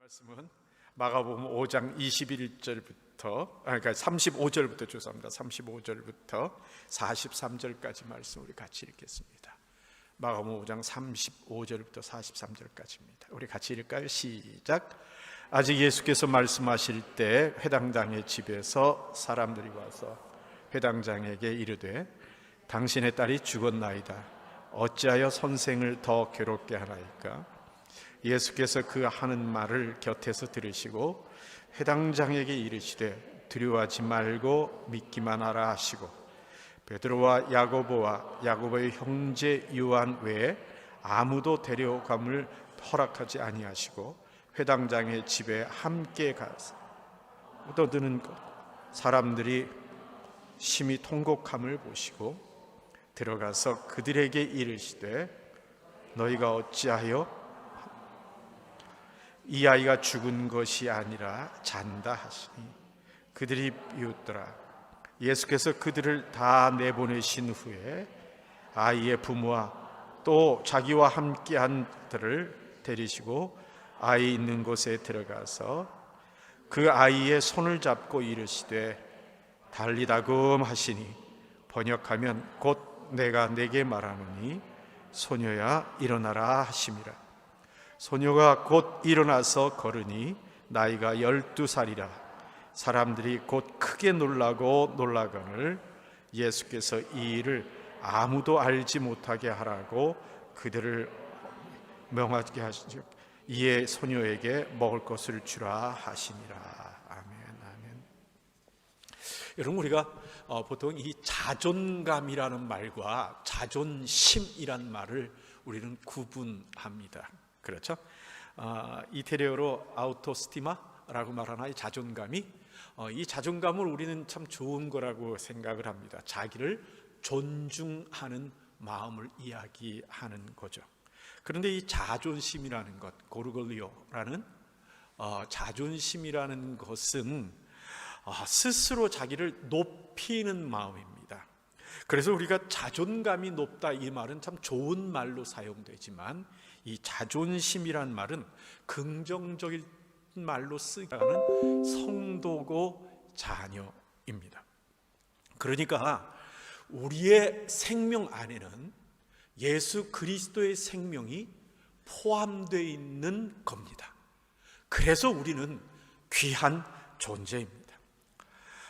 말씀은 마가복음 5장 21절부터 그러니까 35절부터 죄송합니다. 35절부터 43절까지 말씀 우리 같이 읽겠습니다. 마가복음 5장 35절부터 43절까지입니다. 우리 같이 읽을까요? 시작. 아직 예수께서 말씀하실 때 회당장의 집에서 사람들이 와서 회당장에게 이르되 당신의 딸이 죽었나이다. 어찌하여 선생을 더 괴롭게 하나이까? 예수께서 그 하는 말을 곁에서 들으시고 회당장에게 이르시되 두려워하지 말고 믿기만 하라 하시고 베드로와 야고보와 야고보의 형제 요한 외에 아무도 데려감을 허락하지 아니하시고 회당장의 집에 함께 가서 떠드는 사람들이 심히 통곡함을 보시고 들어가서 그들에게 이르시되 너희가 어찌하여 이 아이가 죽은 것이 아니라 잔다 하시니 그들이 비웃더라. 예수께서 그들을 다 내보내신 후에 아이의 부모와 또 자기와 함께한 들을 데리시고 아이 있는 곳에 들어가서 그 아이의 손을 잡고 이르시되 달리다금 하시니 번역하면 곧 내가 내게 말하노니 소녀야 일어나라 하심이라. 소녀가 곧 일어나서 걸으니 나이가 12살이라. 사람들이 곧 크게 놀라고 놀라거늘 예수께서 이 일을 아무도 알지 못하게 하라고 그들을 명하게 하시죠. 이에 소녀에게 먹을 것을 주라 하시니라. 아멘. 여러분, 우리가 보통 이 자존감이라는 말과 자존심이란 말을 우리는 구분합니다. 그렇죠? 이태리어로 아우토스티마라고 말하나 이 자존감이 이 자존감을 우리는 참 좋은 거라고 생각을 합니다. 자기를 존중하는 마음을 이야기하는 거죠. 그런데 이 자존심이라는 것, 고르골리오라는 자존심이라는 것은 스스로 자기를 높이는 마음입니다. 그래서 우리가 자존감이 높다 이 말은 참 좋은 말로 사용되지만 이 자존심이란 말은 긍정적인 말로 쓰기는 성도고 자녀입니다. 그러니까 우리의 생명 안에는 예수 그리스도의 생명이 포함되어 있는 겁니다. 그래서 우리는 귀한 존재입니다.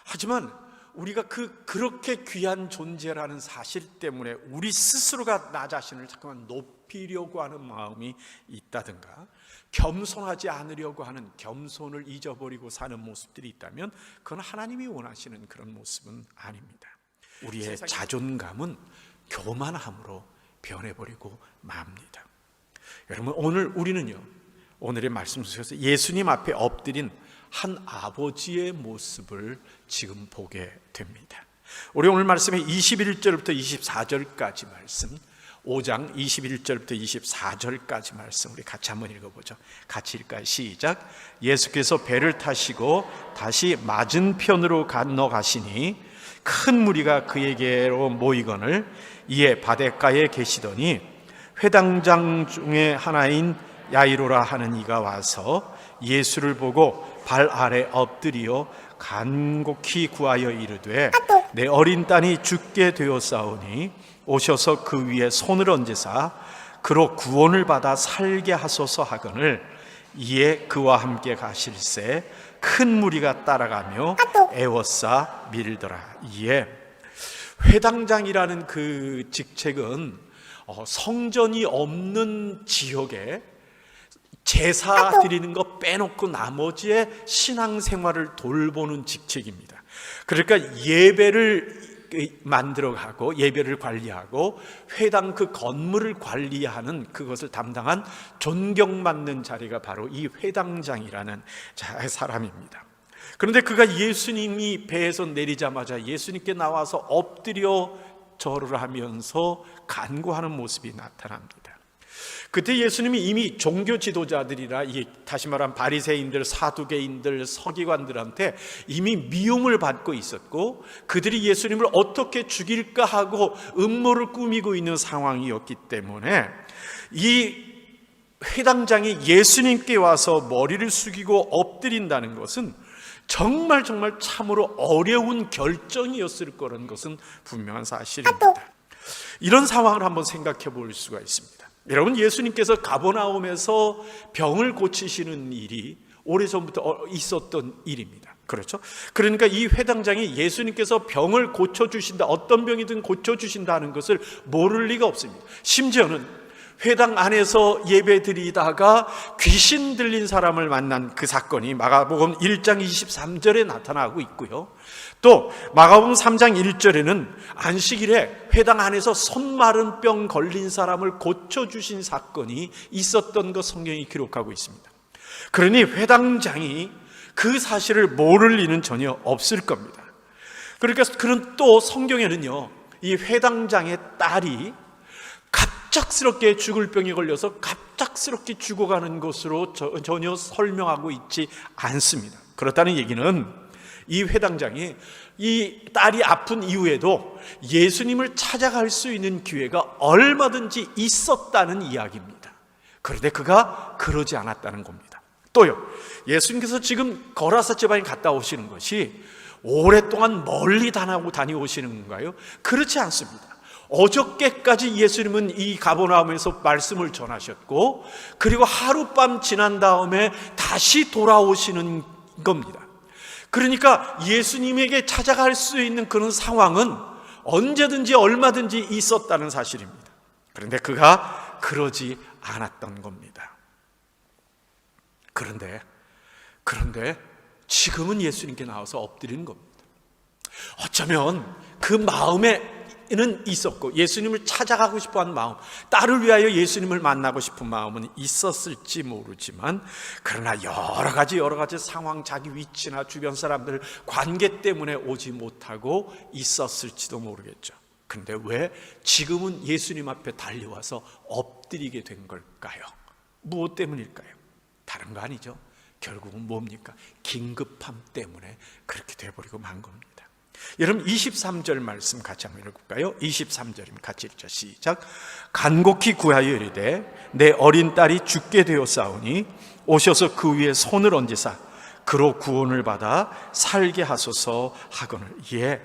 하지만 우리가 그렇게 귀한 존재라는 사실 때문에 우리 스스로가 나 자신을 잠깐만 높이려고 하는 마음이 있다든가 겸손하지 않으려고 하는 겸손을 잊어버리고 사는 모습들이 있다면 그건 하나님이 원하시는 그런 모습은 아닙니다. 우리의 자존감은 교만함으로 변해버리고 맙니다. 여러분, 오늘 우리는요, 오늘의 말씀 속에서 예수님 앞에 엎드린 한 아버지의 모습을 지금 보게 됩니다. 우리 오늘 말씀의 21절부터 24절까지 말씀, 5장 21절부터 24절까지 말씀 우리 같이 한번 읽어보죠. 같이 읽을까요? 시작. 예수께서 배를 타시고 다시 맞은편으로 건너가시니 큰 무리가 그에게로 모이거늘 이에 바닷가에 계시더니 회당장 중에 하나인 야이로라 하는 이가 와서 예수를 보고 발 아래 엎드리어 간곡히 구하여 이르되 내 어린 딸이 죽게 되었사오니 오셔서 그 위에 손을 얹으사 그로 구원을 받아 살게 하소서 하거늘 이에 그와 함께 가실새 큰 무리가 따라가며 애워싸 밀더라. 이에 회당장이라는 그 직책은 성전이 없는 지역에 제사 드리는 거 빼놓고 나머지의 신앙생활을 돌보는 직책입니다. 그러니까 예배를 만들어가고 예배를 관리하고 회당 그 건물을 관리하는 그것을 담당한 존경받는 자리가 바로 이 회당장이라는 사람입니다. 그런데 그가 예수님이 배에서 내리자마자 예수님께 나와서 엎드려 절을 하면서 간구하는 모습이 나타납니다. 그때 예수님이 이미 종교 지도자들이라 다시 말하면 바리새인들, 사두개인들, 서기관들한테 이미 미움을 받고 있었고 그들이 예수님을 어떻게 죽일까 하고 음모를 꾸미고 있는 상황이었기 때문에 이 회당장이 예수님께 와서 머리를 숙이고 엎드린다는 것은 정말 참으로 어려운 결정이었을 거라는 것은 분명한 사실입니다. 이런 상황을 한번 생각해 볼 수가 있습니다. 여러분, 예수님께서 가버나움에서 병을 고치시는 일이 오래전부터 있었던 일입니다. 그렇죠? 그러니까 이 회당장이 예수님께서 병을 고쳐주신다, 어떤 병이든 고쳐주신다는 것을 모를 리가 없습니다. 심지어는 회당 안에서 예배 드리다가 귀신 들린 사람을 만난 그 사건이 마가복음 1장 23절에 나타나고 있고요. 또 마가복음 3장 1절에는 안식일에 회당 안에서 손마른 병 걸린 사람을 고쳐주신 사건이 있었던 것 성경이 기록하고 있습니다. 그러니 회당장이 그 사실을 모를 리는 전혀 없을 겁니다. 그러니까 그런 또 성경에는요, 이 회당장의 딸이 갑작스럽게 죽을 병에 걸려서 갑작스럽게 죽어가는 것으로 전혀 설명하고 있지 않습니다. 그렇다는 얘기는 이 회당장이 이 딸이 아픈 이후에도 예수님을 찾아갈 수 있는 기회가 얼마든지 있었다는 이야기입니다. 그런데 그가 그러지 않았다는 겁니다. 또요, 예수님께서 지금 거라사 지방에 갔다 오시는 것이 오랫동안 멀리 다녀오시는 건가요? 그렇지 않습니다. 어저께까지 예수님은 이 가버나움에서 말씀을 전하셨고, 그리고 하룻밤 지난 다음에 다시 돌아오시는 겁니다. 그러니까 예수님에게 찾아갈 수 있는 그런 상황은 언제든지 얼마든지 있었다는 사실입니다. 그런데 그가 그러지 않았던 겁니다. 그런데 지금은 예수님께 나와서 엎드리는 겁니다. 어쩌면 그 마음에는 있었고, 예수님을 찾아가고 싶어하는 마음, 딸을 위하여 예수님을 만나고 싶은 마음은 있었을지 모르지만, 그러나 여러 가지 상황, 자기 위치나 주변 사람들 관계 때문에 오지 못하고 있었을지도 모르겠죠. 그런데 왜 지금은 예수님 앞에 달려와서 엎드리게 된 걸까요? 무엇 때문일까요? 다른 거 아니죠. 결국은 뭡니까? 긴급함 때문에 그렇게 돼버리고 만 겁니다. 여러분, 23절 말씀 같이 한번 읽어볼까요? 23절이면 같이 읽죠. 시작. 간곡히 구하여 이르되 내 어린 딸이 죽게 되었사오니 오셔서 그 위에 손을 얹으사 그로 구원을 받아 살게 하소서 하거늘. 예,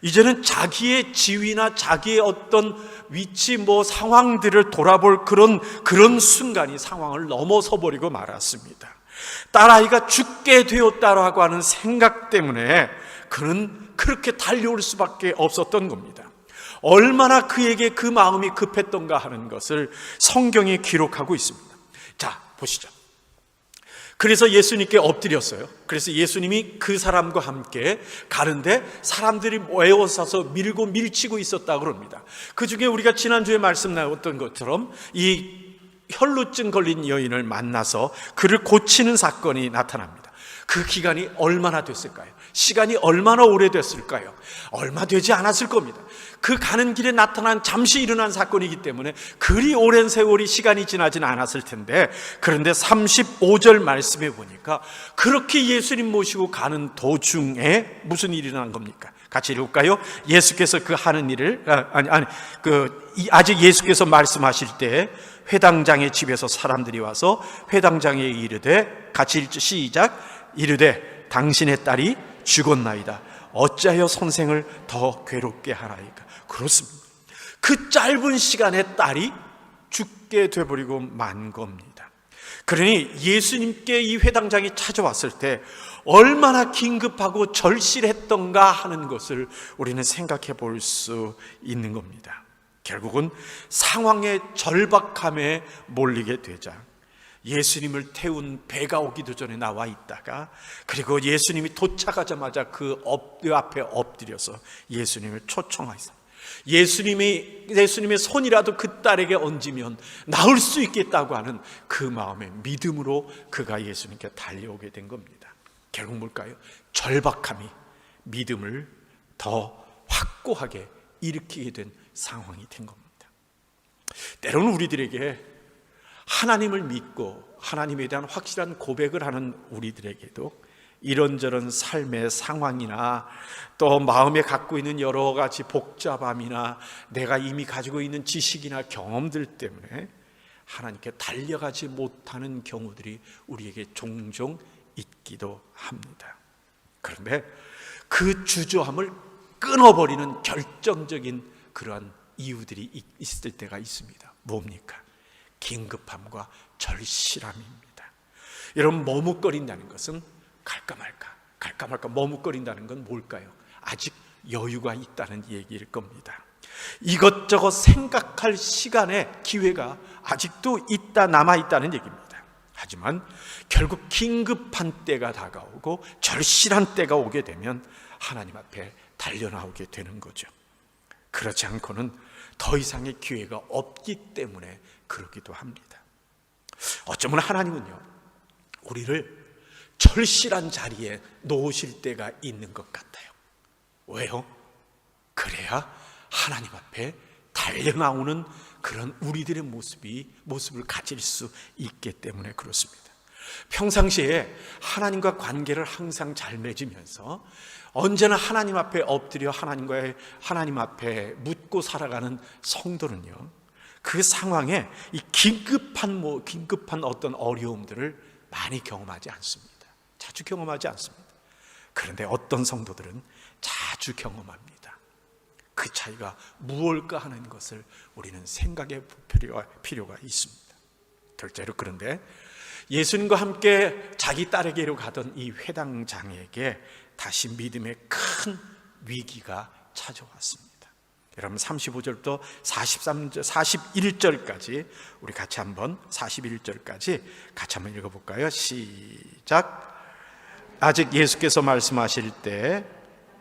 이제는 자기의 지위나 자기의 어떤 위치, 상황들을 돌아볼 그런 순간이 상황을 넘어서 버리고 말았습니다. 딸아이가 죽게 되었다라고 하는 생각 때문에 그는 그렇게 달려올 수밖에 없었던 겁니다. 얼마나 그에게 그 마음이 급했던가 하는 것을 성경에 기록하고 있습니다. 자, 보시죠. 그래서 예수님께 엎드렸어요. 그래서 예수님이 그 사람과 함께 가는데 사람들이 모여서서 밀치고 있었다고 합니다. 그 중에 우리가 지난주에 말씀 나왔던 것처럼 이 혈루증 걸린 여인을 만나서 그를 고치는 사건이 나타납니다. 그 기간이 얼마나 됐을까요? 시간이 얼마나 오래됐을까요? 얼마 되지 않았을 겁니다. 그 가는 길에 나타난 잠시 일어난 사건이기 때문에 그리 오랜 세월이 시간이 지나진 않았을 텐데, 그런데 35절 말씀에 보니까 그렇게 예수님 모시고 가는 도중에 무슨 일이 일어난 겁니까? 같이 읽을까요? 예수께서 그 하는 일을 아직 예수께서 말씀하실 때 회당장의 집에서 사람들이 와서 회당장에 이르되, 같이 읽죠. 시작. 이르되 당신의 딸이 죽었나이다. 어찌하여 선생을 더 괴롭게 하나이까? 그렇습니다. 그 짧은 시간에 딸이 죽게 되버리고 만 겁니다. 그러니 예수님께 이 회당장이 찾아왔을 때 얼마나 긴급하고 절실했던가 하는 것을 우리는 생각해 볼 수 있는 겁니다. 결국은 상황의 절박함에 몰리게 되자 예수님을 태운 배가 오기도 전에 나와 있다가, 그리고 예수님이 도착하자마자 그 앞에 엎드려서 예수님을 초청하였습니다. 예수님의 손이라도 그 딸에게 얹으면 나을 수 있겠다고 하는 그 마음의 믿음으로 그가 예수님께 달려오게 된 겁니다. 결국 뭘까요? 절박함이 믿음을 더 확고하게 일으키게 된 상황이 된 겁니다. 때로는 우리들에게 하나님을 믿고 하나님에 대한 확실한 고백을 하는 우리들에게도 이런저런 삶의 상황이나 또 마음에 갖고 있는 여러 가지 복잡함이나 내가 이미 가지고 있는 지식이나 경험들 때문에 하나님께 달려가지 못하는 경우들이 우리에게 종종 있기도 합니다. 그런데 그 주저함을 끊어버리는 결정적인 그러한 이유들이 있을 때가 있습니다. 뭡니까? 긴급함과 절실함입니다. 여러분, 머뭇거린다는 것은 갈까 말까 머뭇거린다는 건 뭘까요? 아직 여유가 있다는 얘기일 겁니다. 이것저것 생각할 시간에 기회가 아직도 남아있다는 얘기입니다. 하지만 결국 긴급한 때가 다가오고 절실한 때가 오게 되면 하나님 앞에 달려나오게 되는 거죠. 그렇지 않고는 더 이상의 기회가 없기 때문에 그러기도 합니다. 어쩌면 하나님은요, 우리를 절실한 자리에 놓으실 때가 있는 것 같아요. 왜요? 그래야 하나님 앞에 달려나오는 그런 우리들의 모습을 가질 수 있기 때문에 그렇습니다. 평상시에 하나님과 관계를 항상 잘 맺으면서 언제나 하나님 앞에 엎드려 하나님 앞에 묻고 살아가는 성도는요, 그 상황에 이 긴급한 어떤 어려움들을 많이 경험하지 않습니다. 자주 경험하지 않습니다. 그런데 어떤 성도들은 자주 경험합니다. 그 차이가 무엇일까 하는 것을 우리는 생각해 볼 필요가 있습니다. 둘째로, 그런데 예수님과 함께 자기 딸에게로 가던 이 회당장에게 다시 믿음의 큰 위기가 찾아왔습니다. 여러분, 35절부터 41절까지 우리 같이 한번 41절까지 같이 한번 읽어볼까요? 시작. 아직 예수께서 말씀하실 때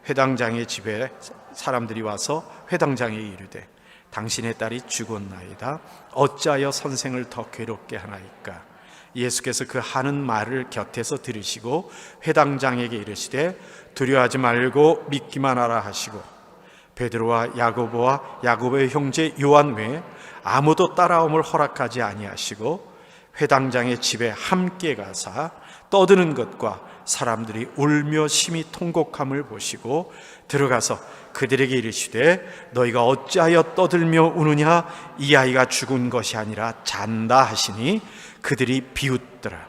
회당장의 집에 사람들이 와서 회당장에 이르되 당신의 딸이 죽었나이다. 어찌하여 선생을 더 괴롭게 하나이까? 예수께서 그 하는 말을 곁에서 들으시고 회당장에게 이르시되 두려워하지 말고 믿기만 하라 하시고 베드로와 야고보의 형제 요한 외에 아무도 따라옴을 허락하지 아니하시고 회당장의 집에 함께 가사 떠드는 것과 사람들이 울며 심히 통곡함을 보시고 들어가서 그들에게 이르시되 너희가 어찌하여 떠들며 우느냐? 이 아이가 죽은 것이 아니라 잔다 하시니 그들이 비웃더라.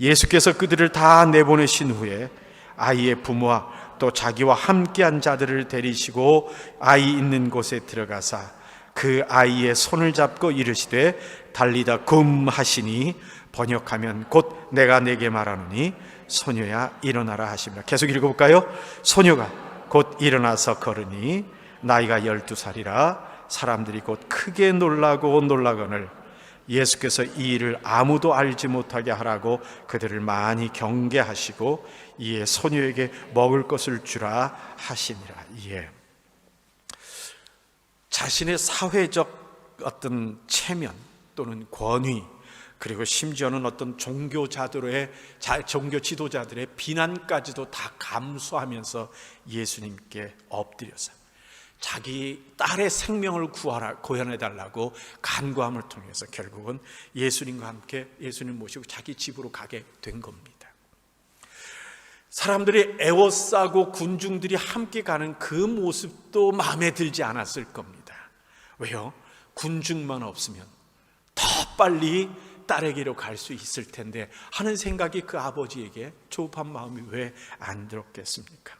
예수께서 그들을 다 내보내신 후에 아이의 부모와 또 자기와 함께한 자들을 데리시고 아이 있는 곳에 들어가사 그 아이의 손을 잡고 이르시되 달리다 굼 하시니 번역하면 곧 내가 네게 말하노니 소녀야 일어나라 하십니다. 계속 읽어볼까요? 소녀가 곧 일어나서 걸으니 나이가 12살이라 사람들이 곧 크게 놀라거늘 예수께서 이 일을 아무도 알지 못하게 하라고 그들을 많이 경계하시고 이에 소녀에게 먹을 것을 주라 하시니라. 예. 자신의 사회적 어떤 체면 또는 권위, 그리고 심지어는 어떤 종교 지도자들의 비난까지도 다 감수하면서 예수님께 엎드려서 자기 딸의 생명을 구원해달라고 간구함을 통해서 결국은 예수님과 함께 예수님 모시고 자기 집으로 가게 된 겁니다. 사람들이 애워싸고 군중들이 함께 가는 그 모습도 마음에 들지 않았을 겁니다. 왜요? 군중만 없으면 더 빨리 딸에게로 갈 수 있을 텐데 하는 생각이 그 아버지에게 조급한 마음이 왜 안 들었겠습니까?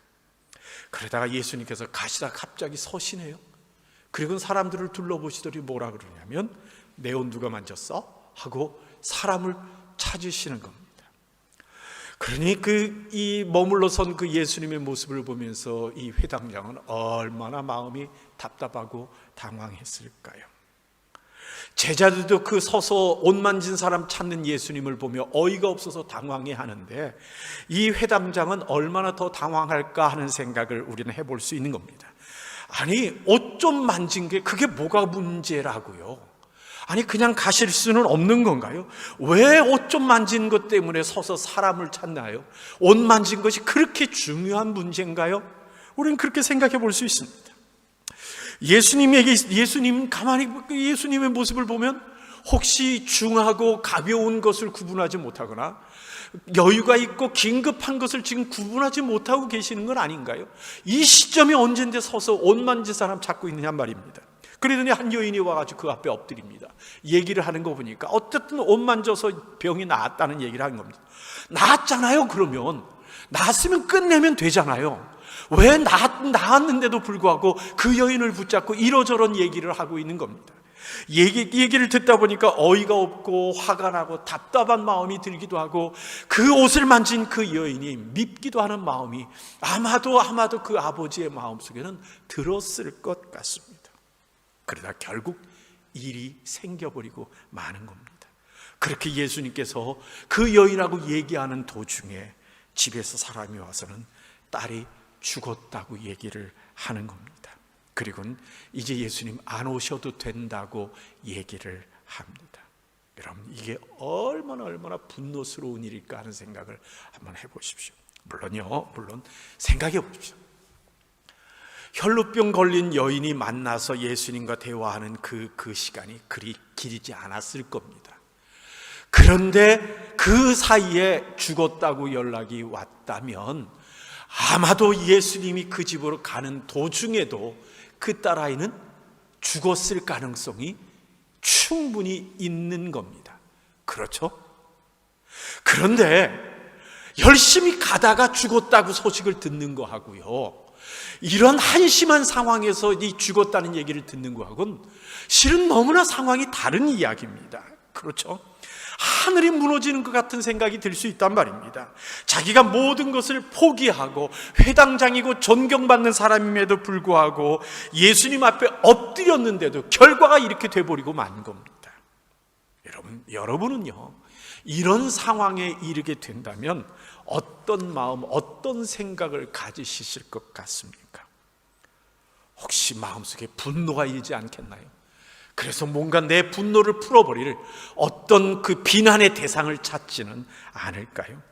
그러다가 예수님께서 가시다 갑자기 서시네요. 그리고 사람들을 둘러보시더니 뭐라 그러냐면 내 옷 누가 만졌어? 하고 사람을 찾으시는 겁니다. 그러니 이 머물러 선 그 예수님의 모습을 보면서 이 회당장은 얼마나 마음이 답답하고 당황했을까요? 제자들도 그 서서 옷 만진 사람 찾는 예수님을 보며 어이가 없어서 당황해 하는데 이 회당장은 얼마나 더 당황할까 하는 생각을 우리는 해볼 수 있는 겁니다. 아니, 옷 좀 만진 게 그게 뭐가 문제라고요? 아니, 그냥 가실 수는 없는 건가요? 왜 옷 좀 만진 것 때문에 서서 사람을 찾나요? 옷 만진 것이 그렇게 중요한 문제인가요? 우리는 그렇게 생각해 볼 수 있습니다. 가만히 예수님의 모습을 보면 혹시 중하고 가벼운 것을 구분하지 못하거나 여유가 있고 긴급한 것을 지금 구분하지 못하고 계시는 건 아닌가요? 이 시점이 언젠데 서서 옷 만진 사람 찾고 있느냐 말입니다. 그러더니 한 여인이 와가지고 그 앞에 엎드립니다. 얘기를 하는 거 보니까 어쨌든 옷 만져서 병이 나았다는 얘기를 한 겁니다. 나았잖아요. 그러면 나았으면 끝내면 되잖아요. 왜 나았는데도 불구하고 그 여인을 붙잡고 이러저런 얘기를 하고 있는 겁니다. 얘기를 듣다 보니까 어이가 없고 화가 나고 답답한 마음이 들기도 하고, 그 옷을 만진 그 여인이 밉기도 하는 마음이 아마도 그 아버지의 마음속에는 들었을 것 같습니다. 그러다 결국 일이 생겨버리고 마는 겁니다. 그렇게 예수님께서 그 여인하고 얘기하는 도중에 집에서 사람이 와서는 딸이 죽었다고 얘기를 하는 겁니다. 그리고는 이제 예수님 안 오셔도 된다고 얘기를 합니다. 여러분, 이게 얼마나 분노스러운 일일까 하는 생각을 한번 해보십시오. 물론 생각해 보십시오. 혈루병 걸린 여인이 만나서 예수님과 대화하는 그 시간이 그리 길지 않았을 겁니다. 그런데 그 사이에 죽었다고 연락이 왔다면 아마도 예수님이 그 집으로 가는 도중에도 그 딸아이는 죽었을 가능성이 충분히 있는 겁니다. 그렇죠? 그런데 열심히 가다가 죽었다고 소식을 듣는 거하고요, 이런 한심한 상황에서 이 죽었다는 얘기를 듣는 거하고는 실은 너무나 상황이 다른 이야기입니다. 그렇죠? 하늘이 무너지는 것 같은 생각이 들 수 있단 말입니다. 자기가 모든 것을 포기하고 회당장이고 존경받는 사람임에도 불구하고 예수님 앞에 엎드렸는데도 결과가 이렇게 돼버리고 만 겁니다. 여러분은요, 이런 상황에 이르게 된다면 어떤 마음, 어떤 생각을 가지실 것 같습니까? 혹시 마음속에 분노가 일지 않겠나요? 그래서 뭔가 내 분노를 풀어버릴 어떤 그 비난의 대상을 찾지는 않을까요?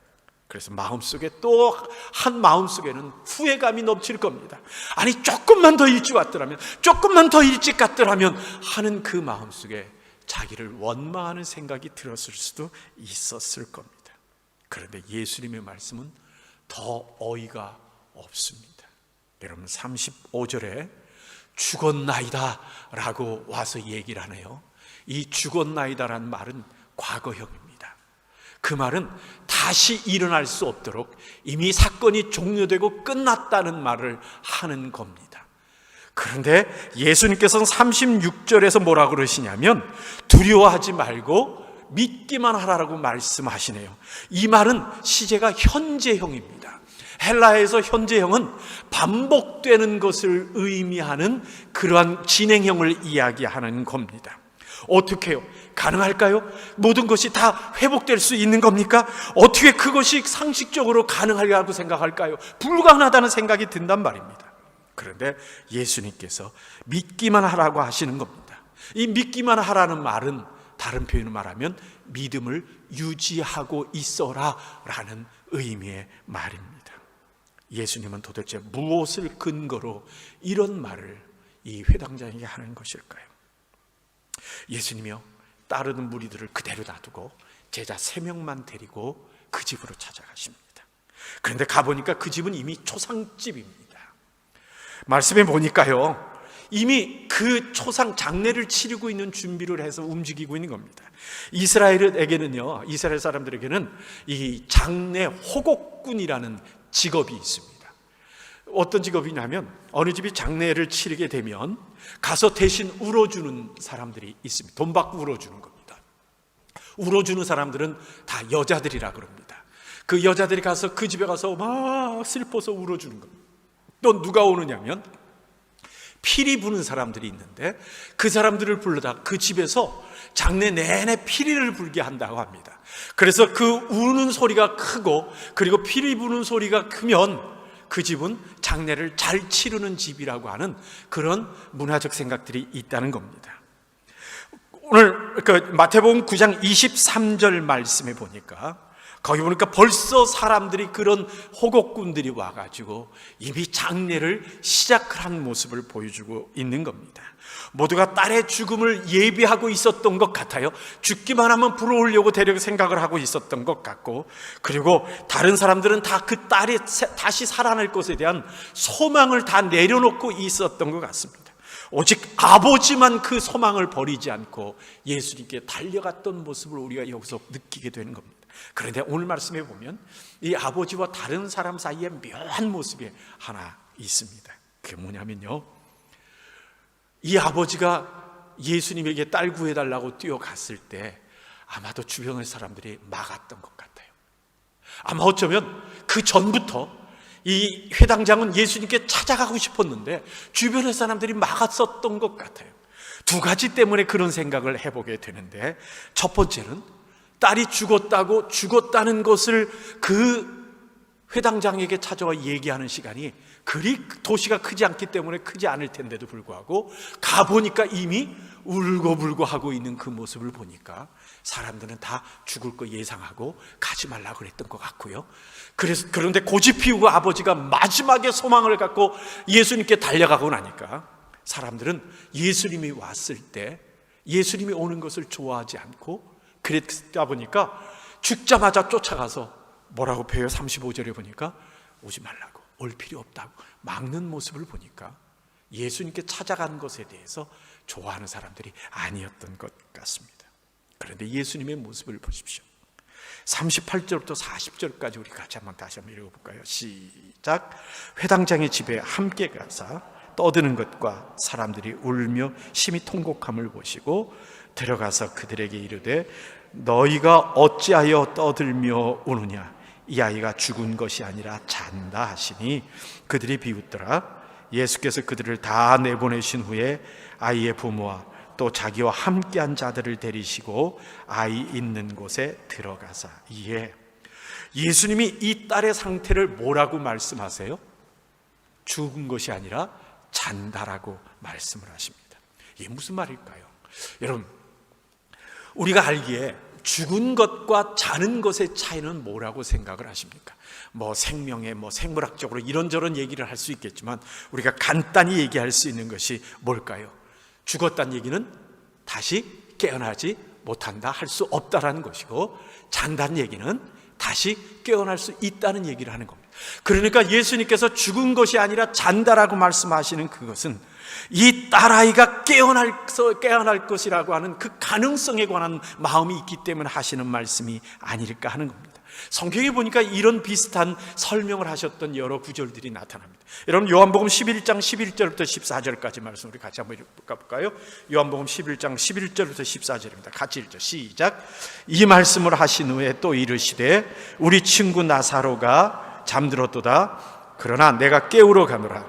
그래서 마음속에 또 한 마음속에는 후회감이 넘칠 겁니다. 아니, 조금만 더 일찍 왔더라면, 조금만 더 일찍 갔더라면 하는 그 마음속에 자기를 원망하는 생각이 들었을 수도 있었을 겁니다. 그런데 예수님의 말씀은 더 어이가 없습니다. 여러분, 35절에 죽었나이다 라고 와서 얘기를 하네요. 이 죽었나이다라는 말은 과거형입니다. 그 말은 다시 일어날 수 없도록 이미 사건이 종료되고 끝났다는 말을 하는 겁니다. 그런데 예수님께서는 36절에서 뭐라고 그러시냐면 두려워하지 말고 믿기만 하라고 말씀하시네요. 이 말은 시제가 현재형입니다. 헬라에서 현재형은 반복되는 것을 의미하는 그러한 진행형을 이야기하는 겁니다. 어떻게 해요? 가능할까요? 모든 것이 다 회복될 수 있는 겁니까? 어떻게 그것이 상식적으로 가능하리라고 생각할까요? 불가능하다는 생각이 든단 말입니다. 그런데 예수님께서 믿기만 하라고 하시는 겁니다. 이 믿기만 하라는 말은 다른 표현을 말하면 믿음을 유지하고 있어라 라는 의미의 말입니다. 예수님은 도대체 무엇을 근거로 이런 말을 이 회당장에게 하는 것일까요? 예수님이요, 따르는 무리들을 그대로 놔두고 제자 3명만 데리고 그 집으로 찾아가십니다. 그런데 가보니까 그 집은 이미 초상집입니다. 말씀에 보니까요, 이미 그 초상 장례를 치르고 있는 준비를 해서 움직이고 있는 겁니다. 이스라엘에게는요, 이스라엘 사람들에게는 이 장례 호곡꾼이라는 직업이 있습니다. 어떤 직업이냐면 어느 집이 장례를 치르게 되면 가서 대신 울어주는 사람들이 있습니다. 돈 받고 울어주는 겁니다. 울어주는 사람들은 다 여자들이라 그럽니다. 그 여자들이 가서 그 집에 가서 막 슬퍼서 울어주는 겁니다. 또 누가 오느냐면 피리 부는 사람들이 있는데 그 사람들을 불러다 그 집에서 장례 내내 피리를 불게 한다고 합니다. 그래서 그 우는 소리가 크고 그리고 피리 부는 소리가 크면 그 집은 장례를 잘 치르는 집이라고 하는 그런 문화적 생각들이 있다는 겁니다. 오늘 그 마태복음 9장 23절 말씀에 보니까 거기 보니까 벌써 사람들이 그런 호곡꾼들이 와가지고 이미 장례를 시작한 모습을 보여주고 있는 겁니다. 모두가 딸의 죽음을 예비하고 있었던 것 같아요. 죽기만 하면 불어오려고 대략 생각을 하고 있었던 것 같고, 그리고 다른 사람들은 다 그 딸이 다시 살아날 것에 대한 소망을 다 내려놓고 있었던 것 같습니다. 오직 아버지만 그 소망을 버리지 않고 예수님께 달려갔던 모습을 우리가 여기서 느끼게 되는 겁니다. 그런데 오늘 말씀에 보면 이 아버지와 다른 사람 사이에 묘한 모습이 하나 있습니다. 그게 뭐냐면요, 이 아버지가 예수님에게 딸 구해달라고 뛰어갔을 때 아마도 주변의 사람들이 막았던 것 같아요. 아마 어쩌면 그 전부터 이 회당장은 예수님께 찾아가고 싶었는데 주변의 사람들이 막았었던 것 같아요. 두 가지 때문에 그런 생각을 해보게 되는데, 첫 번째는 딸이 죽었다는 것을 그 회당장에게 찾아와 얘기하는 시간이 그리 도시가 크지 않기 때문에 크지 않을 텐데도 불구하고 가보니까 이미 울고불고 하고 있는 그 모습을 보니까 사람들은 다 죽을 거 예상하고 가지 말라고 그랬던 것 같고요. 그런데 고집 피우고 아버지가 마지막에 소망을 갖고 예수님께 달려가고 나니까 사람들은 예수님이 왔을 때 예수님이 오는 것을 좋아하지 않고, 그랬다 보니까 죽자마자 쫓아가서 뭐라고 표해요? 35절에 보니까 오지 말라고, 올 필요 없다고 막는 모습을 보니까 예수님께 찾아가는 것에 대해서 좋아하는 사람들이 아니었던 것 같습니다. 그런데 예수님의 모습을 보십시오. 38절부터 40절까지 우리 같이 다시 한번 읽어볼까요? 시작. 회당장의 집에 함께 가사 떠드는 것과 사람들이 울며 심히 통곡함을 보시고 들어가서 그들에게 이르되 너희가 어찌하여 떠들며 우느냐, 이 아이가 죽은 것이 아니라 잔다 하시니 그들이 비웃더라. 예수께서 그들을 다 내보내신 후에 아이의 부모와 또 자기와 함께한 자들을 데리시고 아이 있는 곳에 들어가사. 이에 예수님이 이 딸의 상태를 뭐라고 말씀하세요? 죽은 것이 아니라 잔다라고 말씀을 하십니다. 이게 무슨 말일까요? 여러분, 우리가 알기에 죽은 것과 자는 것의 차이는 뭐라고 생각을 하십니까? 생명의 생물학적으로 이런저런 얘기를 할 수 있겠지만 우리가 간단히 얘기할 수 있는 것이 뭘까요? 죽었다는 얘기는 다시 깨어나지 못한다, 할 수 없다라는 것이고, 잔다는 얘기는 다시 깨어날 수 있다는 얘기를 하는 겁니다. 그러니까 예수님께서 죽은 것이 아니라 잔다라고 말씀하시는 그것은 이 딸아이가 깨어날 것이라고 하는 그 가능성에 관한 마음이 있기 때문에 하시는 말씀이 아닐까 하는 겁니다. 성경에 보니까 이런 비슷한 설명을 하셨던 여러 구절들이 나타납니다. 여러분, 요한복음 11장 11절부터 14절까지 말씀 우리 같이 한번 읽어볼까요? 요한복음 11장 11절부터 14절입니다. 같이 읽죠. 시작. 이 말씀을 하신 후에 또 이르시되 우리 친구 나사로가 잠들었도다. 그러나 내가 깨우러 가노라.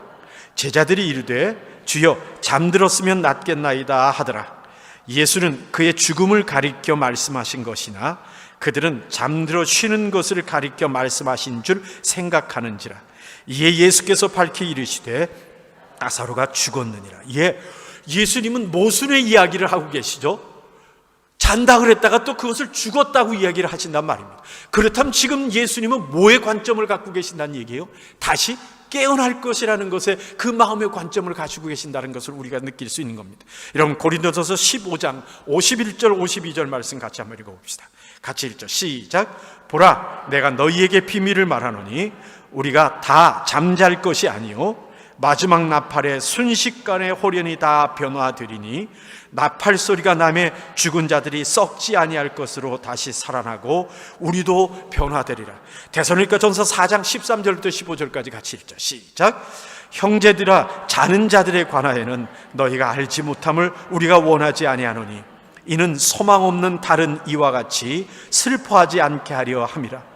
제자들이 이르되 주여 잠들었으면 낫겠나이다 하더라. 예수는 그의 죽음을 가리켜 말씀하신 것이나 그들은 잠들어 쉬는 것을 가리켜 말씀하신 줄 생각하는지라. 이에 예수께서 밝히 이르시되 나사로가 죽었느니라. 예수님은 모순의 이야기를 하고 계시죠. 잔다 그랬다가 또 그것을 죽었다고 이야기를 하신단 말입니다. 그렇다면 지금 예수님은 뭐의 관점을 갖고 계신다는 얘기예요? 다시 깨어날 것이라는 것에 그 마음의 관점을 가지고 계신다는 것을 우리가 느낄 수 있는 겁니다. 여러분, 고린도전서 15장 51절 52절 말씀 같이 한번 읽어봅시다. 같이 읽죠. 시작. 보라, 내가 너희에게 비밀을 말하노니 우리가 다 잠잘 것이 아니요 마지막 나팔에 순식간에 홀연히 다 변화되리니 나팔 소리가 나매 죽은 자들이 썩지 아니할 것으로 다시 살아나고 우리도 변화되리라. 데살로니가전서 4장 13절부터 15절까지 같이 읽죠. 시작. 형제들아, 자는 자들에 관하여는 너희가 알지 못함을 우리가 원하지 아니하노니 이는 소망 없는 다른 이와 같이 슬퍼하지 않게 하려 함이라.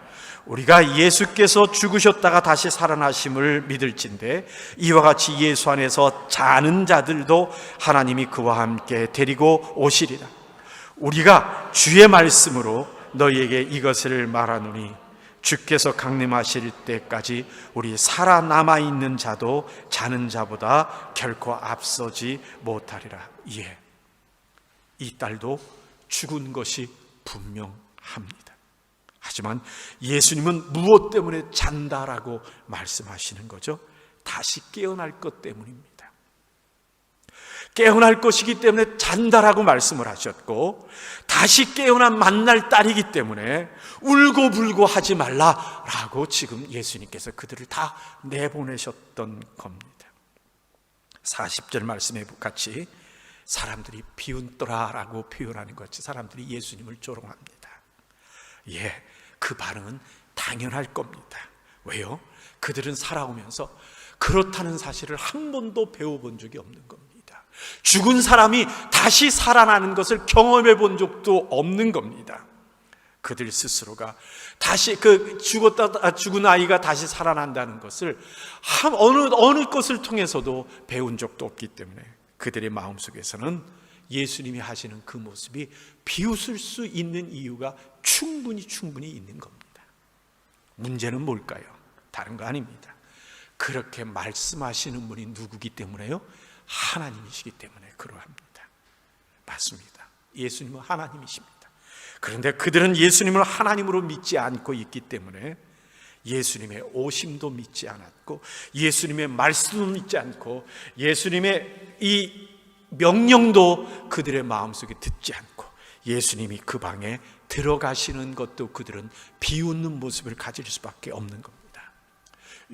우리가 예수께서 죽으셨다가 다시 살아나심을 믿을진데 이와 같이 예수 안에서 자는 자들도 하나님이 그와 함께 데리고 오시리라. 우리가 주의 말씀으로 너희에게 이것을 말하노니 주께서 강림하실 때까지 우리 살아남아 있는 자도 자는 자보다 결코 앞서지 못하리라. 이 딸도 죽은 것이 분명합니다. 하지만 예수님은 무엇 때문에 잔다라고 말씀하시는 거죠? 다시 깨어날 것 때문입니다. 깨어날 것이기 때문에 잔다라고 말씀을 하셨고, 다시 깨어나 만날 딸이기 때문에 울고불고 하지 말라라고 지금 예수님께서 그들을 다 내보내셨던 겁니다. 40절 말씀에 같이 사람들이 비웃더라라고 표현하는 것 같이 사람들이 예수님을 조롱합니다. 예, 그 반응은 당연할 겁니다. 왜요? 그들은 살아오면서 그렇다는 사실을 한 번도 배워본 적이 없는 겁니다. 죽은 사람이 다시 살아나는 것을 경험해 본 적도 없는 겁니다. 그들 스스로가 다시 죽은 아이가 다시 살아난다는 것을 어느 것을 통해서도 배운 적도 없기 때문에 그들의 마음속에서는 예수님이 하시는 그 모습이 비웃을 수 있는 이유가 충분히 있는 겁니다. 문제는 뭘까요? 다른 거 아닙니다. 그렇게 말씀하시는 분이 누구기 때문에요? 하나님이시기 때문에 그러합니다. 맞습니다. 예수님은 하나님이십니다. 그런데 그들은 예수님을 하나님으로 믿지 않고 있기 때문에 예수님의 오심도 믿지 않았고 예수님의 말씀도 믿지 않고 예수님의 이 명령도 그들의 마음속에 듣지 않고 예수님이 그 방에 들어가시는 것도 그들은 비웃는 모습을 가질 수밖에 없는 겁니다.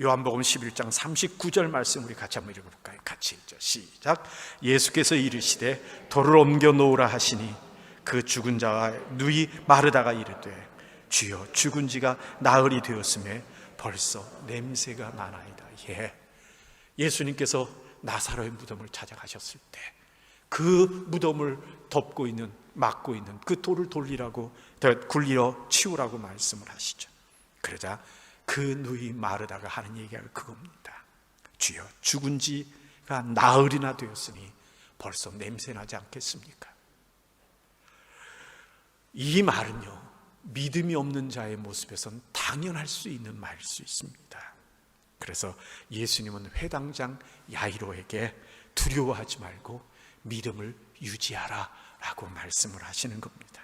요한복음 11장 39절 말씀 우리 같이 한번 읽어볼까요? 같이 읽죠. 시작. 예수께서 이르시되 돌을 옮겨 놓으라 하시니 그 죽은 자와 누이 마르다가 이르되 주여 죽은 지가 나흘이 되었음에 벌써 냄새가 나나이다. 예, 예수님께서 나사로의 무덤을 찾아가셨을 때 그 무덤을 막고 있는 그 돌을 굴리러 치우라고 말씀을 하시죠. 그러자 그 누이 마르다가 하는 얘기가 그겁니다. 주여 죽은 지가 나흘이나 되었으니 벌써 냄새나지 않겠습니까? 이 말은요, 믿음이 없는 자의 모습에선 당연할 수 있는 말일 수 있습니다. 그래서 예수님은 회당장 야이로에게 두려워하지 말고 믿음을 유지하라 라고 말씀을 하시는 겁니다.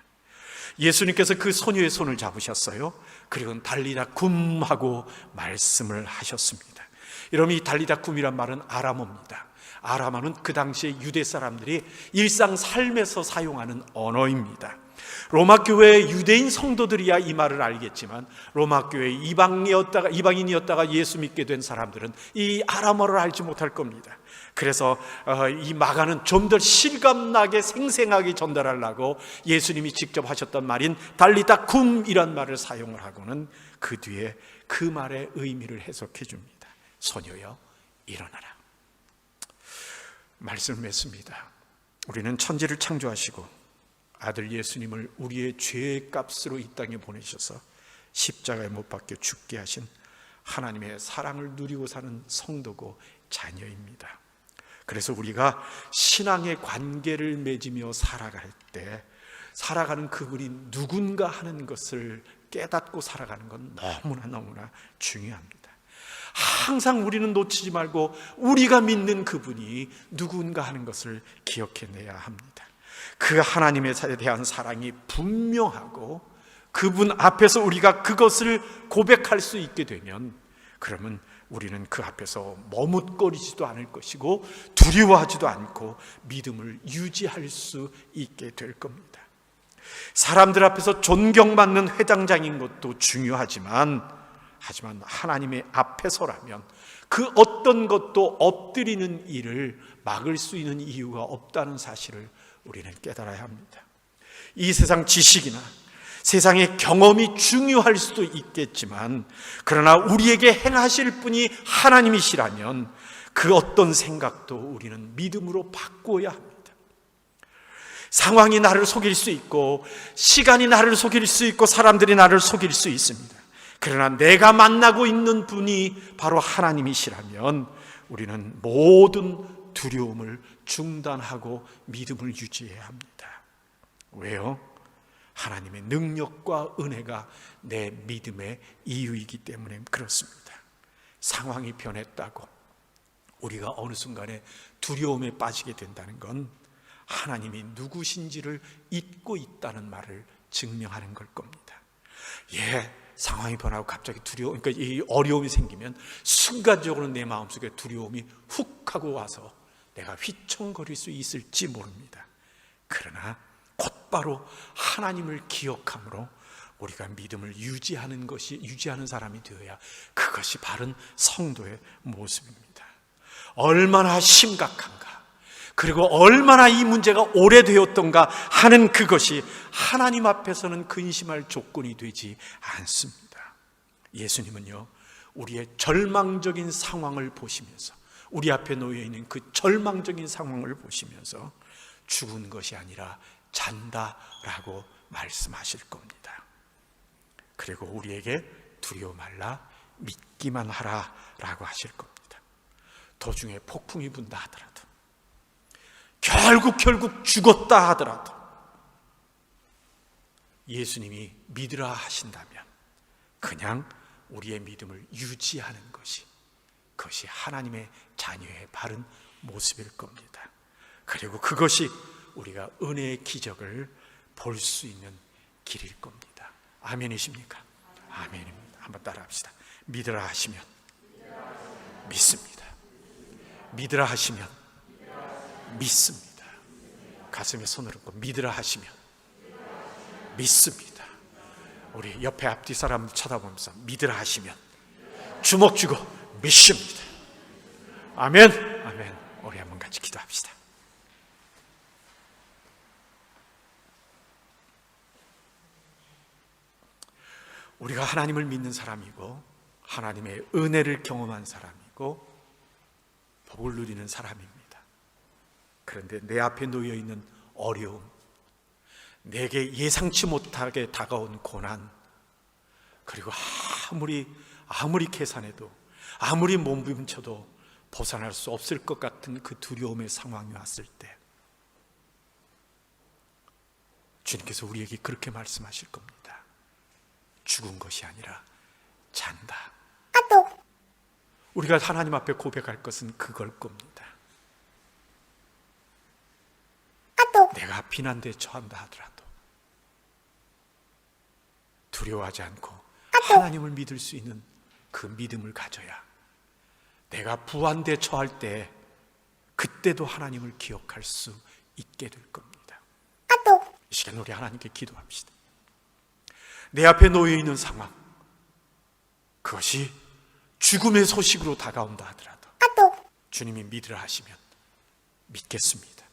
예수님께서 그 소녀의 손을 잡으셨어요. 그리고 달리다 굼 하고 말씀을 하셨습니다. 여러분, 이 달리다 굼이란 말은 아람어입니다. 아람어는 그 당시에 유대 사람들이 일상 삶에서 사용하는 언어입니다. 로마 교회의 유대인 성도들이야 이 말을 알겠지만 로마 교회 이방인이었다가 예수 믿게 된 사람들은 이 아람어를 알지 못할 겁니다. 그래서 이 마가는 좀 더 실감나게 생생하게 전달하려고 예수님이 직접 하셨던 말인 달리다 쿰이란 말을 사용을 하고는 그 뒤에 그 말의 의미를 해석해 줍니다. 소녀여 일어나라. 말씀을 맺습니다. 우리는 천지를 창조하시고 아들 예수님을 우리의 죄의 값으로 이 땅에 보내셔서 십자가에 못 박혀 죽게 하신 하나님의 사랑을 누리고 사는 성도고 자녀입니다. 그래서 우리가 신앙의 관계를 맺으며 살아갈 때 살아가는 그분이 누군가 하는 것을 깨닫고 살아가는 건 너무나 중요합니다. 항상 우리는 놓치지 말고 우리가 믿는 그분이 누군가 하는 것을 기억해내야 합니다. 그 하나님에 대한 사랑이 분명하고 그분 앞에서 우리가 그것을 고백할 수 있게 되면 그러면 우리는 그 앞에서 머뭇거리지도 않을 것이고 두려워하지도 않고 믿음을 유지할 수 있게 될 겁니다. 사람들 앞에서 존경받는 회당장인 것도 중요하지만 하나님의 앞에서라면 그 어떤 것도 엎드리는 일을 막을 수 있는 이유가 없다는 사실을 우리는 깨달아야 합니다. 이 세상 지식이나 세상의 경험이 중요할 수도 있겠지만 그러나 우리에게 행하실 분이 하나님이시라면 그 어떤 생각도 우리는 믿음으로 바꿔야 합니다. 상황이 나를 속일 수 있고 시간이 나를 속일 수 있고 사람들이 나를 속일 수 있습니다. 그러나 내가 만나고 있는 분이 바로 하나님이시라면 우리는 모든 두려움을 중단하고 믿음을 유지해야 합니다. 왜요? 하나님의 능력과 은혜가 내 믿음의 이유이기 때문에 그렇습니다. 상황이 변했다고 우리가 어느 순간에 두려움에 빠지게 된다는 건 하나님이 누구신지를 잊고 있다는 말을 증명하는 걸 겁니다. 상황이 변하고 갑자기 그러니까 이 어려움이 생기면 순간적으로 내 마음속에 두려움이 훅 하고 와서 내가 휘청거릴 수 있을지 모릅니다. 그러나 곧바로 하나님을 기억함으로 우리가 믿음을 유지하는 사람이 되어야 그것이 바른 성도의 모습입니다. 얼마나 심각한가, 그리고 얼마나 이 문제가 오래되었던가 하는 그것이 하나님 앞에서는 근심할 조건이 되지 않습니다. 예수님은요, 우리의 절망적인 상황을 보시면서, 우리 앞에 놓여있는 그 절망적인 상황을 보시면서 죽은 것이 아니라 잔다라고 말씀하실 겁니다. 그리고 우리에게 두려워 말라, 믿기만 하라 라고 하실 겁니다. 도중에 폭풍이 분다 하더라도, 결국 죽었다 하더라도 예수님이 믿으라 하신다면 그냥 우리의 믿음을 유지하는 그것이 하나님의 자녀의 바른 모습일 겁니다. 그리고 그것이 우리가 은혜의 기적을 볼 수 있는 길일 겁니다. 아멘이십니까? 아멘입니다. 한번 따라합시다. 믿으라 하시면 믿습니다. 믿으라 하시면 믿습니다. 가슴에 손을 얹고 믿으라 하시면 믿습니다. 우리 옆에 앞뒤 사람 쳐다보면서 믿으라 하시면 주먹 쥐고 믿습니다. 아멘. 아멘. 우리 한번 같이 기도합시다. 우리가 하나님을 믿는 사람이고 하나님의 은혜를 경험한 사람이고 복을 누리는 사람입니다. 그런데 내 앞에 놓여있는 어려움, 내게 예상치 못하게 다가온 고난, 그리고 아무리 계산해도, 아무리 몸부림쳐도 벗어날 수 없을 것 같은 그 두려움의 상황이 왔을 때 주님께서 우리에게 그렇게 말씀하실 겁니다. 죽은 것이 아니라 잔다. 우리가 하나님 앞에 고백할 것은 그걸 겁니다. 내가 비난대에 처한다 하더라도 두려워하지 않고 하나님을 믿을 수 있는 그 믿음을 가져야 내가 부한대에 처할 때 그때도 하나님을 기억할 수 있게 될 겁니다. 이 시간 우리 하나님께 기도합시다. 내 앞에 놓여있는 상황, 그것이 죽음의 소식으로 다가온다 하더라도 주님이 믿으라 하시면 믿겠습니다.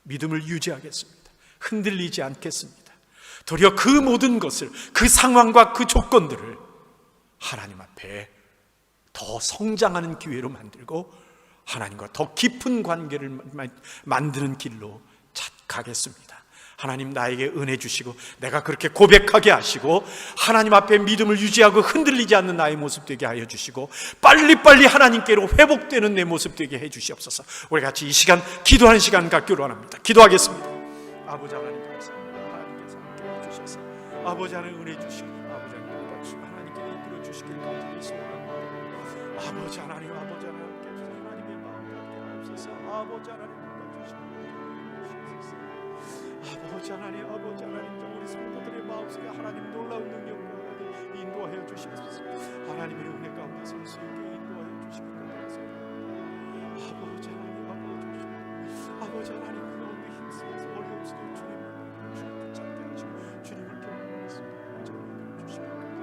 믿음을 유지하겠습니다. 흔들리지 않겠습니다. 도리어 그 모든 것을, 그 상황과 그 조건들을 하나님 앞에 더 성장하는 기회로 만들고 하나님과 더 깊은 관계를 만드는 길로 가겠습니다. 하나님 나에게 은혜 주시고 내가 그렇게 고백하게 하시고 하나님 앞에 믿음을 유지하고 흔들리지 않는 나의 모습 되게 하여 주시고 빨리빨리 하나님께로 회복되는 내 모습 되게 해 주시옵소서. 우리 같이 이 시간 기도하는 시간 갖기로 원합니다. 기도하겠습니다. 아버지 하나님 감사합니다. 하나님께서 함께 해주셔서 아버지 하나님 은혜 주시고 아버지 하나님 도와주시고 하나님께 이끌어 주시길 간절히 소원합니다. 아버지 하나님 함께 해주셔서 하나님의 마음을 함께 하옵소서. 아버지 하나님 아버지 하나님, 우리 성도들의 마음속에 하나님 놀라운 능력과 하나님 인도하여 주시옵소서. 하나님의 은혜 가운데 설 수 있게 인도하여 주시길 간절히 아버지 하나님, 아버지 하나님 가운데 힘쓰면서 어려움스도 주님을 찾게 하시고 주님을 경외하면서 아버지 주시길 간절히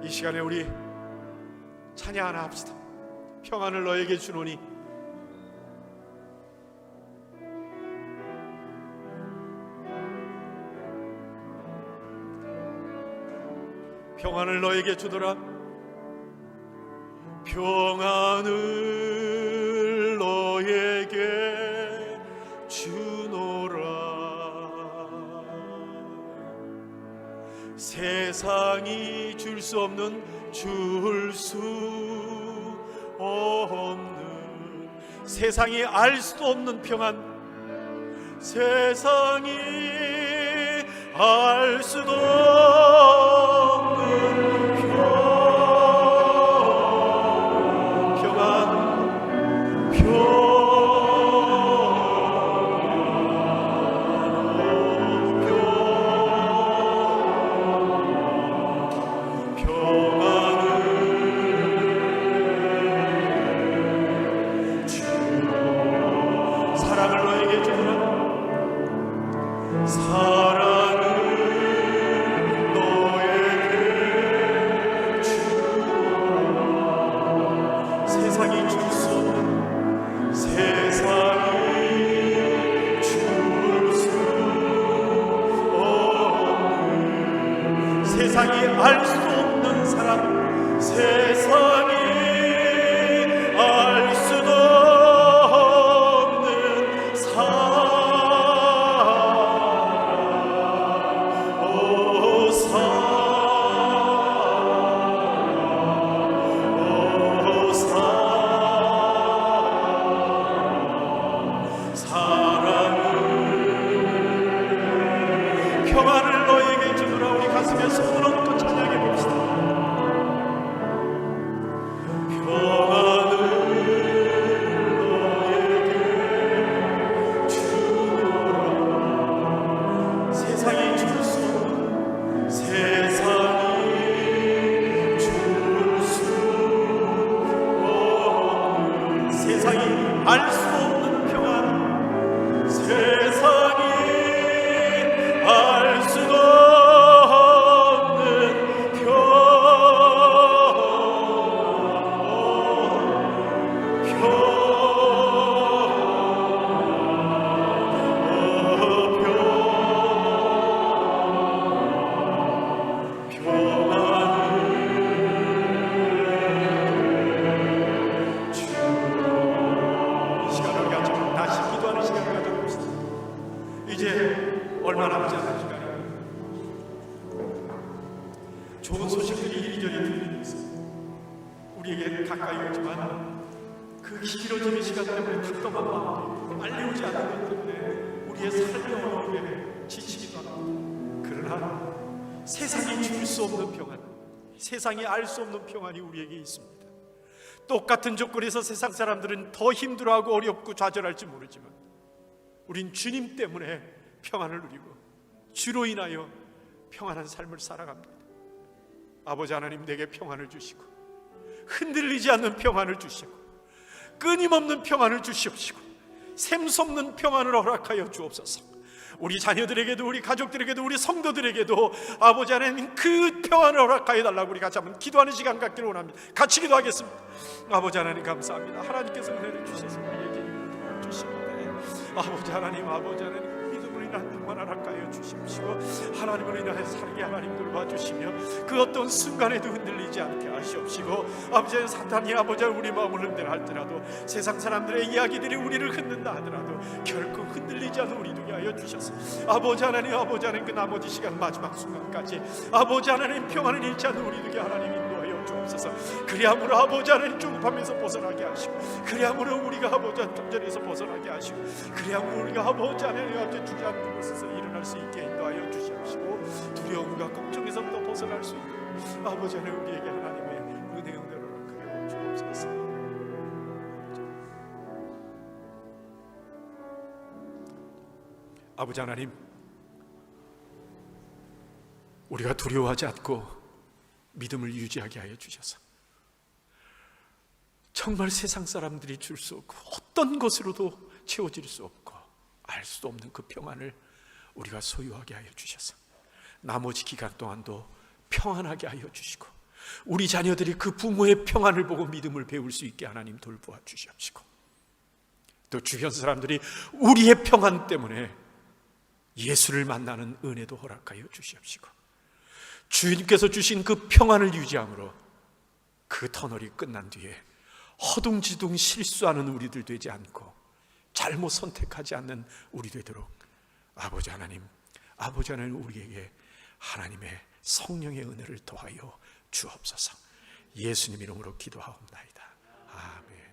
이 시간에 우리 찬양 하나 합시다. 평안을 너에게 주노니 평안을 너에게 주더라. 평안을 너에게 주노라. 세상이 줄 수 없는, 줄 수 없는, 세상이 알 수도 없는 평안, 세상이 알 수도 없는 사랑을 너에게 세상이 줄 수 없는, 세상이 줄 수 없는, 세상이 알 수 없는 사랑, 세상이 알 수도 없는 사랑. 오 사랑, 오 사랑은 평안을 너에게 주노라. 우리 가슴에 손을 얹고 찬양해 봅시다. 평안을 너에게 주노라. 세상이 줄 수 없는, 세상이 줄 수 없는, 세상이 알 수 없는 평안, 세상이 알 수도 없는 이 시간을 가지고 다시 기도하는 시간을 가져봅시다. 이제 얼마 남지 않은 시간이에요. 좋은 소식들이 이리저리 들리고 있습니다. 우리에게 가까이 오지만 그 길어지는 시간 때문에 답답한 마음도 빨리 오지 않는 것 때문에 우리의 삶의 어려움에 지치기도 합니다. 그러나 세상이 줄 수 없는 평안, 세상이 알 수 없는 평안이 우리에게 있습니다. 똑같은 조건에서 세상 사람들은 더 힘들어하고 어렵고 좌절할지 모르지만 우린 주님 때문에 평안을 누리고 주로 인하여 평안한 삶을 살아갑니다. 아버지 하나님, 내게 평안을 주시고 흔들리지 않는 평안을 주시고 끊임없는 평안을 주시옵시고 샘솟는 평안을 허락하여 주옵소서. 우리 자녀들에게도, 우리 가족들에게도, 우리 성도들에게도 아버지 하나님 그 평안을 허락하여 달라고 우리 같이 한번 기도하는 시간 갖기를 원합니다. 같이 기도하겠습니다. 아버지 하나님 감사합니다. 하나님께서 은혜를 주셔서 우리에게 주시는데 아버지 하나님, 아버지 하나님 믿음으로 인한 평안 허락하여 주십시오. 하나님으로 인하여 살게 하나님 돌봐주시며 그 어떤 순간에도 흔들리지 않게 하시옵시고 아버지 하나님, 사탄이 아버지 하나님 우리 마음을 흔들어 할지라도 세상 사람들의 이야기들이 우리를 흔든다 하더라도 결코 흔들리지 않는 우리 되게 하여 주셔서 아버지 하나님, 아버지 하나님 그 나머지 시간 마지막 순간까지 아버지 하나님 평안을 잃지 않는 우리 되게 하나님 인도하여 주옵소서. 그리함으로 아버지 하나님 조급함에서 벗어나게 하시고 그리함으로 우리가 아버지 하나님 통전에서 벗어나게 하시고 그리함으로 우리가 아버지 하나님 앞에 주저앉는 곳에서 일어날 수 있게 인도하여 주시옵시고 두려움과 걱정에서부터 벗어날 수 있도록 아버지 하나님 우리에게 하나님의 은혜의 은혜를 허락하여 주옵소서. 아버지 하나님, 우리가 두려워하지 않고 믿음을 유지하게 하여 주셔서 정말 세상 사람들이 줄 수 없고 어떤 것으로도 채워질 수 없고 알 수 없는 그 평안을 우리가 소유하게 하여 주셔서 나머지 기간 동안도 평안하게 하여 주시고 우리 자녀들이 그 부모의 평안을 보고 믿음을 배울 수 있게 하나님 돌보아 주시옵시고 또 주변 사람들이 우리의 평안 때문에 예수를 만나는 은혜도 허락하여 주시옵시고 주님께서 주신 그 평안을 유지함으로 그 터널이 끝난 뒤에 허둥지둥 실수하는 우리들 되지 않고 잘못 선택하지 않는 우리 되도록 아버지 하나님 우리에게 하나님의 성령의 은혜를 더하여 주옵소서. 예수님 이름으로 기도하옵나이다. 아멘.